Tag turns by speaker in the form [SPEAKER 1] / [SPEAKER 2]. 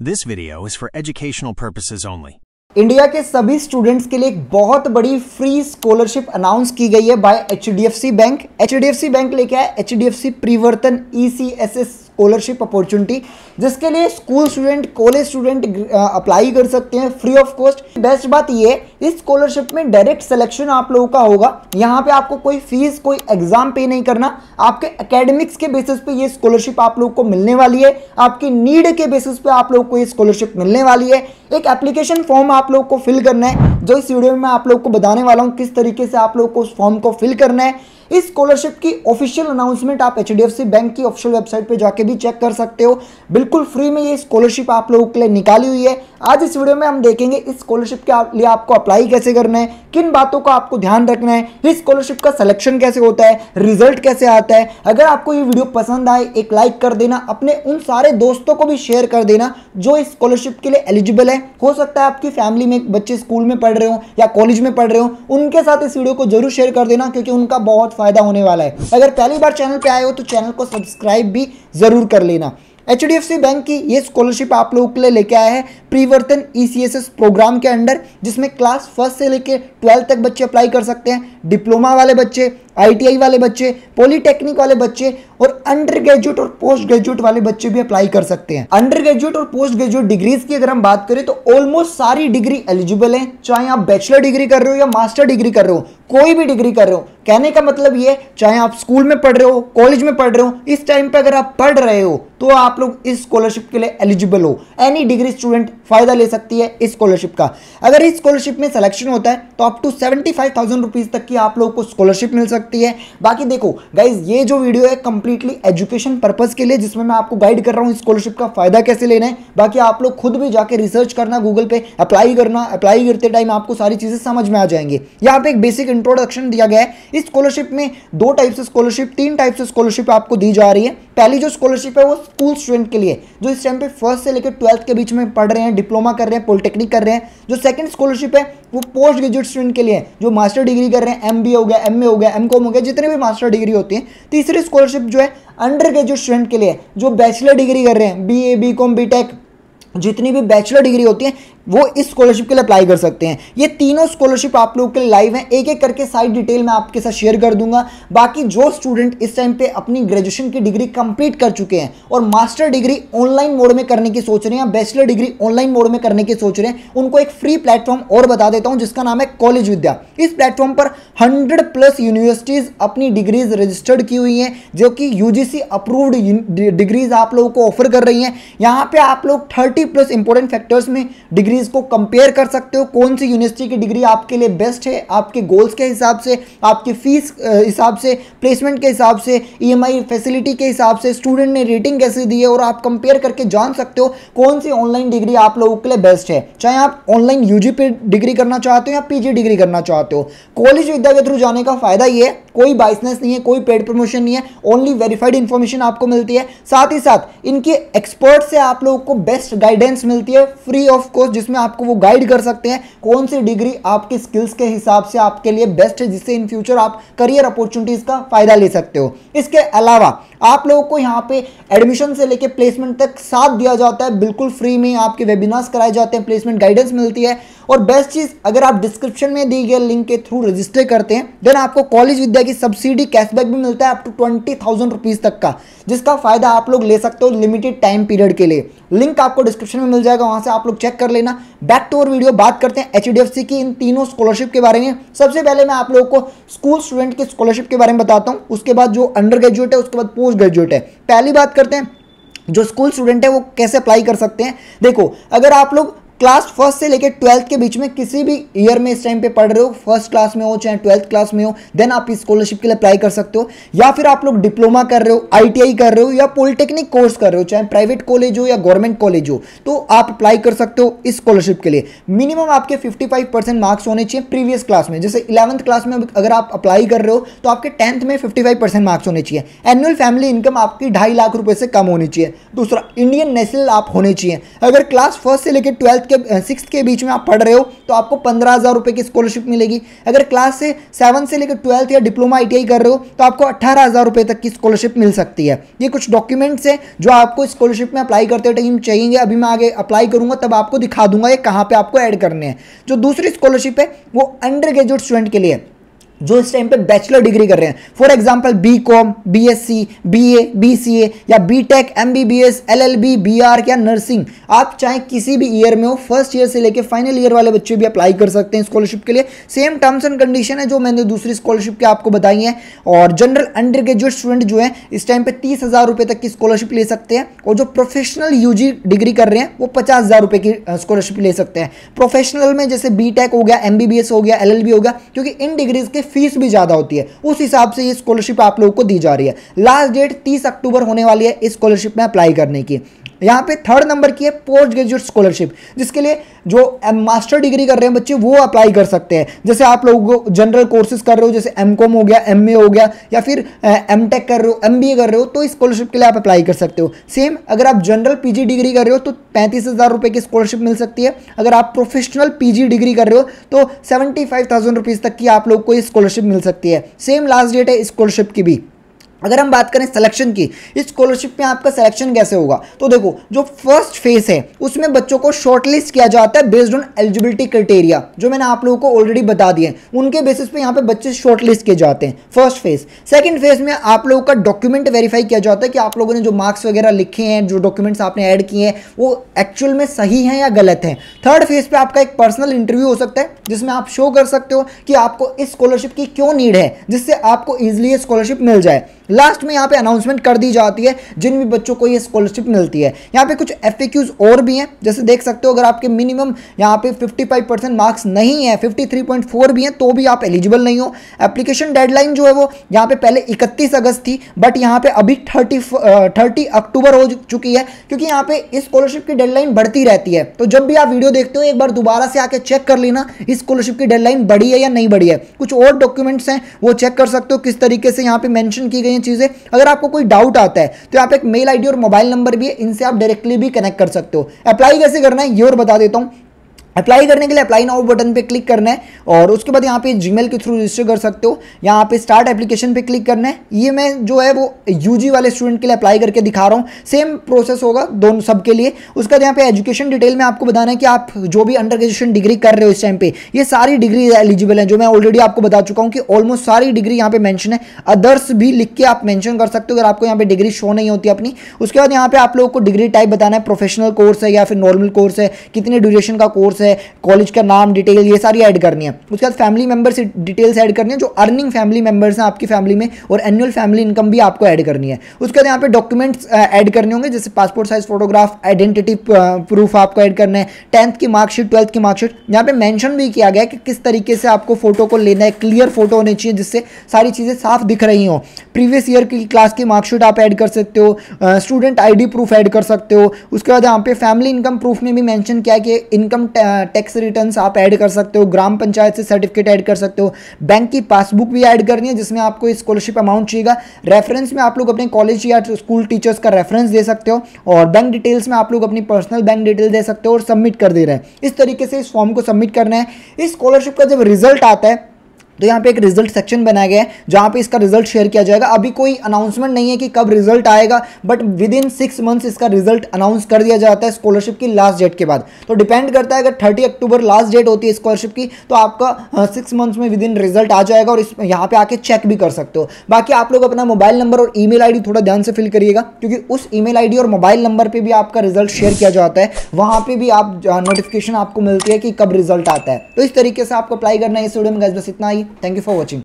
[SPEAKER 1] This video is for educational purposes only.
[SPEAKER 2] India के सभी students के लिए एक बहुत बड़ी फ्री स्कॉलरशिप अनाउंस की गई है by HDFC bank. HDFC bank लेके आया HDFC Parivartan ECSS scholarship opportunity, जिसके लिए school student, college student apply कर सकते हैं फ्री ऑफ कॉस्ट। बेस्ट बात ये है, इस स्कॉलरशिप में डायरेक्ट सिलेक्शन आप लोगों का होगा। यहाँ पे आपको कोई फीस, कोई एग्जाम पे नहीं करना। आपके एकेडमिक्स के बेसिस पे ये स्कॉलरशिप आप लोगों को मिलने वाली है। आपकी नीड के बेसिस पे आप लोगों को ये स्कॉलरशिप मिलने वाली है। एक एप्लीकेशन फॉर्म आप लोगों को फिल करना है, जो इस वीडियो में मैं आप लोगों को बताने वाला हूँ किस तरीके से आप लोगों को उस फॉर्म को फिल करना है। इस स्कॉलरशिप की ऑफिशियल अनाउंसमेंट आप एचडीएफसी बैंक की ऑफिशियल वेबसाइट पे जाके भी चेक कर सकते हो। बिल्कुल फ्री में ये स्कॉलरशिप आप लोगों के लिए निकाली हुई है। आज इस वीडियो में हम देखेंगे इस स्कॉलरशिप के लिए आपको अप्लाई कैसे करना है, किन बातों का आपको ध्यान रखना है, इस स्कॉलरशिप का सिलेक्शन कैसे होता है, रिजल्ट कैसे आता है। अगर आपको ये वीडियो पसंद आए, एक लाइक कर देना, अपने उन सारे दोस्तों को भी शेयर कर देना जो इस स्कॉलरशिप के लिए एलिजिबल है। हो सकता है आपकी फैमिली में बच्चे स्कूल में पढ़ रहे हो या कॉलेज में पढ़ रहे हो, उनके साथ इस वीडियो को जरूर शेयर कर देना, क्योंकि उनका बहुत फायदा होने वाला है। अगर पहली बार चैनल पे आए हो तो चैनल को सब्सक्राइब भी जरूर कर लेना। एचडीएफसी बैंक की ये स्कॉलरशिप आप लोगों के लिए लेके आया है प्रिवर्तन ईसीएसएस प्रोग्राम के अंडर, जिसमें क्लास 1 से लेके 12 तक बच्चे अप्लाई कर सकते हैं। डिप्लोमा वाले बच्चे, आईटीआई वाले बच्चे, पॉलीटेक्निक वाले बच्चे और अंडर ग्रेजुएट और पोस्ट ग्रेजुएट वाले बच्चे भी अप्लाई कर सकते हैं। अंडर ग्रेजुएट और पोस्ट ग्रेजुएट डिग्रीज की अगर हम बात करें तो ऑलमोस्ट सारी डिग्री एलिजिबल है। चाहे आप बैचलर डिग्री कर रहे हो या मास्टर डिग्री कर रहे हो, कोई भी डिग्री कर रहे हो। कहने का मतलब ये, चाहे आप स्कूल में पढ़ रहे हो, कॉलेज में पढ़ रहे हो, इस टाइम पे अगर आप पढ़ रहे हो तो आप लोग इस स्कॉलरशिप के लिए एलिजिबल हो। एनी डिग्री स्टूडेंट फायदा ले सकती है इस स्कॉलरशिप का। अगर इस स्कॉलरशिप में सिलेक्शन होता है तो अप टू 75,000 रुपीज तक की आप लोगों को स्कॉलरशिप मिल सकती है। बाकी देखो गाइज, ये जो वीडियो है कंप्लीटली एजुकेशन पर्पस के लिए, जिसमें मैं आपको गाइड कर रहा हूँ स्कॉलरशिप का फायदा कैसे लेना है। बाकी आप लोग खुद भी जाके रिसर्च करना, गूगल पे अप्लाई करना। अप्लाई करते टाइम आपको सारी चीजें समझ में आ जाएंगी। यहाँ पे एक बेसिक इंट्रोडक्शन दिया गया है। इस स्कॉलरशिप में 2 टाइप से स्कॉलरशिप, 3 टाइप से स्कॉलरशिप आपको दी जा रही है। पहली जो स्कॉलरशिप है वो स्कूल स्टूडेंट के लिए, जो इस टाइम पे 1st से लेकर 12th के बीच में पढ़ रहे हैं, डिप्लोमा कर रहे हैं, पॉलिटेक्निक कर रहे हैं। जो सेकंड स्कॉलरशिप है वो पोस्ट ग्रेजुएट स्टूडेंट के लिए है, जो मास्टर डिग्री कर रहे हैं, एमबीए हो गया, एमए हो गया, एमकॉम हो गया, जितने भी मास्टर डिग्री होती है। तीसरी स्कॉलरशिप जो है अंडर ग्रेजुएट स्टूडेंट के लिए, जो बैचलर डिग्री कर रहे हैं, बीए, बीकॉम, बीटेक, जितनी भी बैचलर डिग्री होती है वो इस स्कॉलरशिप के लिए अप्लाई कर सकते हैं। ये तीनों स्कॉलरशिप आप लोगों के लिए लाइव हैं। एक एक करके साइड डिटेल मैं आपके साथ शेयर कर दूंगा। बाकी जो स्टूडेंट इस टाइम पे अपनी ग्रेजुएशन की डिग्री कंप्लीट कर चुके हैं और मास्टर डिग्री ऑनलाइन मोड में करने की सोच रहे हैं या बैचलर डिग्री ऑनलाइन मोड में करने की सोच रहे हैं, उनको एक फ्री प्लेटफॉर्म और बता देता हूं जिसका नाम है कॉलेज विद्या। इस प्लेटफॉर्म पर 100+ यूनिवर्सिटीज अपनी डिग्रीज रजिस्टर्ड की हुई हैं, जो कि यूजीसी अप्रूव्ड डिग्रीज आप लोगों को ऑफर कर रही हैं। यहाँ पे आप लोग 30+ इंपॉर्टेंट फैक्टर्स में डिग्रीज को कंपेयर कर सकते हो। कौन सी यूनिवर्सिटी की डिग्री आपके लिए बेस्ट है, आपके गोल्स के हिसाब से, आपकी फीस हिसाब से, प्लेसमेंट के हिसाब से, ईएमआई फैसिलिटी के हिसाब से, स्टूडेंट ने रेटिंग कैसे दी है, और आप कंपेयर करके जान सकते हो कौन सी ऑनलाइन डिग्री आप लोगों के लिए बेस्ट है। चाहे आप ऑनलाइन यूजी पे डिग्री करना चाहते हो या पीजी डिग्री करना चाहते हो। कॉलेज विद्या के थ्रू जाने का फायदा ये है, कोई बाइसनेस नहीं है, कोई पेड प्रमोशन नहीं है, ओनली वेरीफाइड इंफॉर्मेशन आपको मिलती है। साथ ही साथ इनके एक्सपर्ट से आप लोगों को बेस्ट गाइडेंस मिलती है फ्री ऑफ कॉस्ट, जिसमें आपको वो गाइड कर सकते हैं कौन सी डिग्री आपकी स्किल्स के हिसाब से आपके लिए बेस्ट है, जिससे इन फ्यूचर आप करियर अपॉर्चुनिटीज का फायदा ले सकते हो। इसके अलावा आप लोगों को यहाँ पे एडमिशन से लेके प्लेसमेंट तक साथ दिया जाता है, बिल्कुल फ्री में आपके वेबिनार्स कराए जाते हैं, प्लेसमेंट गाइडेंस मिलती है। और बेस्ट चीज, अगर आप डिस्क्रिप्शन में दी गए लिंक के थ्रू रजिस्टर करते हैं देन आपको कॉलेज विद्या की सब्सिडी कैशबैक भी मिलता है अप टू 20,000 रुपीज तक का, जिसका फायदा आप लोग ले सकते हो लिमिटेड टाइम पीरियड के लिए। लिंक आपको डिस्क्रिप्शन में मिल जाएगा, वहां से आप लोग चेक कर लेना। बैक टू और वीडियो, बात करते हैं एचडीएफसी की इन तीनों स्कॉलरशिप के बारे में। सबसे पहले मैं आप लोगों को स्कूल स्टूडेंट की स्कॉलरशिप के बारे में बताता हूं, उसके बाद जो अंडर ग्रेजुएट है, उसके बाद पोस्ट ग्रेजुएट है। पहली बात करते हैं जो स्कूल स्टूडेंट है वो कैसे अप्लाई कर सकते हैं। देखो, अगर आप लोग क्लास 1st से लेकर 12th के बीच में किसी भी ईयर में इस टाइम पे पढ़ रहे हो, 1st क्लास में हो चाहे 12th क्लास में हो, देन आप इस स्कॉलरशिप के लिए अप्लाई कर सकते हो। या फिर आप लोग डिप्लोमा कर रहे हो, आईटीआई कर रहे हो या पॉलिटेक्निक कोर्स कर रहे हो, चाहे प्राइवेट कॉलेज हो या गवर्नमेंट कॉलेज हो, तो आप अप्लाई कर सकते हो इस स्कॉलरशिप के लिए। मिनिमम आपके 55% मार्क्स होने चाहिए प्रीवियस क्लास में। जैसे 11th क्लास में अगर आप अप्लाई कर रहे हो तो आपके 10th में 55% मार्क्स होने चाहिए। एनुअल फैमिली इनकम आपकी 2.5 लाख रुपए से कम होनी चाहिए। दूसरा, इंडियन नेशनल आप होने चाहिए। अगर क्लास 1st से लेकर 12th सिक्स के बीच में आप पढ़ रहे हो तो आपको 15,000 रुपये की स्कॉलरशिप मिलेगी। अगर क्लास से 7 से लेकर 12th या डिप्लोमा ITI कर रहे हो तो आपको 18,000 रुपये तक की स्कॉलरशिप मिल सकती है। ये कुछ डॉक्यूमेंट्स हैं जो आपको स्कॉलरशिप में अप्लाई करते टाइम चाहिए। अभी मैं आगे अप्लाई करूंगा तब आपको दिखा दूंगा ये कहाँ पे आपको ऐड करने हैं। जो दूसरी स्कॉलरशिप है वो अंडर ग्रेजुएट स्टूडेंट के लिए जो इस टाइम पे बैचलर डिग्री कर रहे हैं, for example BCom, BSc, BA, BCA या BTech, MBBS, LLB, BArch या नर्सिंग, आप चाहे किसी भी ईयर में हो, फर्स्ट ईयर से लेके फाइनल ईयर वाले बच्चे भी अप्लाई कर सकते हैं स्कॉलरशिप के लिए। सेम टर्म्स एंड कंडीशन है जो मैंने दूसरी स्कॉलरशिप के आपको बताई है। और जनरल अंडर ग्रेजुएट स्टूडेंट जो है इस टाइम पे 30,000 रुपये तक की स्कॉलरशिप ले सकते हैं, और जो प्रोफेशनल UG डिग्री कर रहे हैं वो 50,000 रुपये की स्कॉलरशिप ले सकते हैं। प्रोफेशनल में जैसे BTech हो गया, MBBS हो गया, LLB हो गया, क्योंकि इन डिग्रीज के फीस भी ज्यादा होती है, उस हिसाब से ये स्कॉलरशिप आप लोगों को दी जा रही है। लास्ट डेट 30 अक्टूबर होने वाली है इस स्कॉलरशिप में अप्लाई करने की। यहाँ पे थर्ड नंबर की है पोस्ट ग्रेजुएट स्कॉलरशिप, जिसके लिए जो मास्टर डिग्री कर रहे हैं बच्चे वो अप्लाई कर सकते हैं। जैसे आप लोग जनरल कोर्सेज कर रहे हो, जैसे MCom हो गया, MA हो गया, या फिर MTech कर रहे हो, MBA कर रहे हो, तो इस स्कॉलरशिप के लिए आप अप्लाई कर सकते हो। सेम अगर आप जनरल PG डिग्री कर रहे हो तो 35,000 रुपये की स्कॉलरशिप मिल सकती है। अगर आप प्रोफेशनल PG डिग्री कर रहे हो तो 75,000 रुपीज़ तक की आप लोग को स्कॉलरशिप मिल सकती है। सेम लास्ट डेट है स्कॉलरशिप की भी। अगर हम बात करें सिलेक्शन की, इस स्कॉलरशिप में आपका सिलेक्शन कैसे होगा, तो देखो जो फर्स्ट फेज है उसमें बच्चों को शॉर्टलिस्ट किया जाता है बेस्ड ऑन एलिजिबिलिटी क्राइटेरिया, जो मैंने आप लोगों को ऑलरेडी बता दिए हैं। उनके बेसिस पे यहाँ पे बच्चे शॉर्टलिस्ट किए जाते हैं, फर्स्ट फेज। सेकंड फेज में आप लोगों का डॉक्यूमेंट वेरीफाई किया जाता है कि आप लोगों ने जो मार्क्स वगैरह लिखे हैं, जो डॉक्यूमेंट्स आपने ऐड किए हैं वो एक्चुअल में सही हैं या गलत हैं। थर्ड फेज पे आपका एक पर्सनल इंटरव्यू हो सकता है जिसमें आप शो कर सकते हो कि आपको इस स्कॉलरशिप की क्यों नीड है, जिससे आपको ईजिली स्कॉलरशिप मिल जाए। लास्ट में यहाँ पे अनाउंसमेंट कर दी जाती है जिन भी बच्चों को ये स्कॉलरशिप मिलती है। यहाँ पे कुछ FAQs और भी हैं, जैसे देख सकते हो अगर आपके मिनिमम यहाँ पे 55% मार्क्स नहीं है, 53.4 भी हैं, तो भी आप एलिजिबल नहीं हो। एप्लीकेशन डेडलाइन जो है वो यहाँ पे पहले 31 अगस्त थी, बट यहाँ पे अभी 30 अक्टूबर हो चुकी है, क्योंकि यहाँ पे इस स्कॉलरशिप की डेडलाइन बढ़ती रहती है। तो जब भी आप वीडियो देखते हो एक बार दोबारा से आके चेक कर लेना इस स्कॉलरशिप की डेडलाइन बढ़ी है या नहीं बढ़ी है। कुछ और डॉक्यूमेंट्स हैं वो चेक कर सकते हो किस तरीके से यहाँ पे मेंशन की गई चीजें। अगर आपको कोई डाउट आता है तो यहाँ पे एक मेल आईडी और मोबाइल नंबर भी है, इनसे आप डायरेक्टली भी कनेक्ट कर सकते हो। अप्लाई कैसे करना है ये और बता देता हूँ। अप्लाई करने के लिए अप्लाई नाउ बटन पे क्लिक करना है, और उसके बाद यहाँ पे जीमेल के थ्रू रजिस्टर कर सकते हो। यहाँ पे स्टार्ट एप्लीकेशन पे क्लिक करना है। ये मैं जो है वो UG वाले स्टूडेंट के लिए अप्लाई करके दिखा रहा हूँ, सेम प्रोसेस होगा दोनों सबके लिए। उसके बाद यहाँ पे एजुकेशन डिटेल में आपको बताना है कि आप जो भी अंडर ग्रेजुएशन डिग्री कर रहे हो इस टाइम पे, ये सारी डिग्री एलिजिबल है, जो मैं ऑलरेडी आपको बता चुका हूँ कि ऑलमोस्ट सारी डिग्री यहाँ पे मेंशन है। अदर्स भी लिख के आप मेंशन कर सकते हो अगर आपको यहाँ पे डिग्री शो नहीं होती अपनी। उसके बाद यहाँ पे आप लोगों को डिग्री टाइप बताना है, प्रोफेशनल कोर्स है या फिर नॉर्मल कोर्स है, कितने ड्यूरेशन का कोर्स है, कॉलेज का नाम, डिटेल, ये सारी ऐड करनी है। उसके बाद फैमिली मेंबर्स डिटेल्स ऐड करनी है, जो अर्निंग फैमिली मेंबर्स हैं आपकी फैमिली में, और एनुअल फैमिली इनकम भी आपको ऐड करनी है। उसके बाद यहाँ पे डॉक्यूमेंट्स ऐड करने होंगे, जैसे passport size photograph, identity proof आपको ऐड करना है, 10th की मार्कशीट, 12th की मार्कशीट। यहाँ पे मेंशन भी किया गया है कि किस तरीके से आपको फोटो को लेना है, क्लियर फोटो होनी चाहिए जिससे सारी चीज़ें साफ दिख रही हो। प्रीवियस ईयर की क्लास की मार्कशीट आप ऐड कर सकते हो, स्टूडेंट ID प्रूफ ऐड कर सकते हो। उसके बाद यहाँ पे फैमिली इनकम प्रूफ में भी मेंशन किया है कि इनकम टैक्स रिटर्न आप ऐड कर सकते हो, ग्राम पंचायत से सर्टिफिकेट ऐड कर सकते हो, बैंक की पासबुक भी ऐड करनी है जिसमें आपको स्कॉलरशिप अमाउंट चाहिएगा। रेफरेंस में आप लोग अपने कॉलेज या स्कूल टीचर्स का रेफरेंस दे सकते हो, और बैंक डिटेल्स में आप लोग अपनी पर्सनल बैंक डिटेल दे सकते हो और सबमिट कर दे रहे हैं। इस तरीके से इस फॉर्म को सबमिट करना है। इस स्कॉलरशिप का जब रिजल्ट आता है तो यहाँ पे एक रिजल्ट सेक्शन बनाया गया है जहाँ पे इसका रिजल्ट शेयर किया जाएगा। अभी कोई अनाउंसमेंट नहीं है कि कब रिजल्ट आएगा, बट विद इन 6 मंथ्स इसका रिजल्ट अनाउंस कर दिया जाता है स्कॉलरशिप की लास्ट डेट के बाद। तो डिपेंड करता है, अगर 30 अक्टूबर लास्ट डेट होती है स्कॉलरशिप की तो आपका 6 मंथ्स में विद इन रिजल्ट आ जाएगा, और इस यहाँ पे आके चेक भी कर सकते हो। बाकी आप लोग अपना मोबाइल नंबर और ईमेल ID थोड़ा ध्यान से फिल करिएगा, क्योंकि उस ईमेल ID और मोबाइल नंबर पर भी आपका रिजल्ट शेयर किया जाता है, वहाँ पर भी आप नोटिफिकेशन आपको मिलती है कि कब रिजल्ट आता है। तो इस तरीके से आपको अप्लाई करना है। इस वीडियो में गाइस बस इतना ही। Thank you for watching.